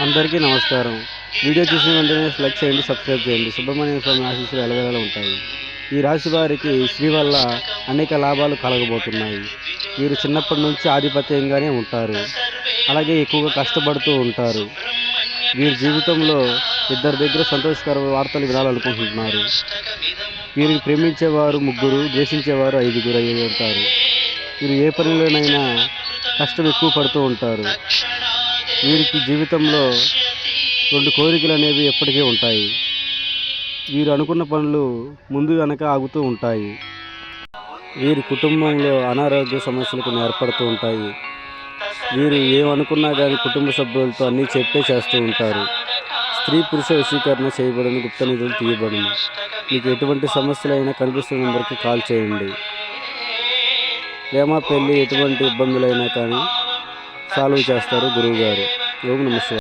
అందరికీ నమస్కారం. వీడియో చూసిన వెంటనే లైక్ చేయండి, సబ్స్క్రైబ్ చేయండి. సుబ్రహ్మణ్య స్వామి ఆశీస్సులు ఎల్లవేళలా ఉంటాయి. ఈ రాశి వారికి స్త్రీ వల్ల అనేక లాభాలు కలగబోతున్నాయి. వీరు చిన్నప్పటి నుంచి ఆధిపత్యంగానే ఉంటారు. అలాగే ఎక్కువగా కష్టపడుతూ ఉంటారు. వీరి జీవితంలో ఇద్దరి దగ్గర సంతోషకర వార్తలు వినాలనుకుంటున్నారు. వీరిని ప్రేమించేవారు ముగ్గురు, ద్వేషించేవారు ఐదుగురు అయ్యి ఉంటారు. వీరు ఏ పనిలోనైనా కష్టం ఎక్కువ పడుతూ ఉంటారు. వీరికి జీవితంలో రెండు కోరికలు అనేవి ఎప్పటికీ ఉంటాయి. వీరు అనుకున్న పనులు ముందు వెనక ఆగుతూ ఉంటాయి. వీరి కుటుంబంలో అనారోగ్య సమస్యలు కొన్ని ఏర్పడుతూ ఉంటాయి. వీరు ఏమనుకున్నా కానీ కుటుంబ సభ్యులతో అన్నీ చేస్తూ ఉంటారు. స్త్రీ పురుష వశీకరణ చేయబడిన గుప్త నిధులు తీయబడింది. మీకు ఎటువంటి సమస్యలైనా కనిపిస్తున్న నెంబర్కి కాల్ చేయండి. ప్రేమ పెళ్ళి ఎటువంటి ఇబ్బందులైనా కానీ సాల్వ్ చేస్తారు గురువుగారు. ఓం నమః శివాయ.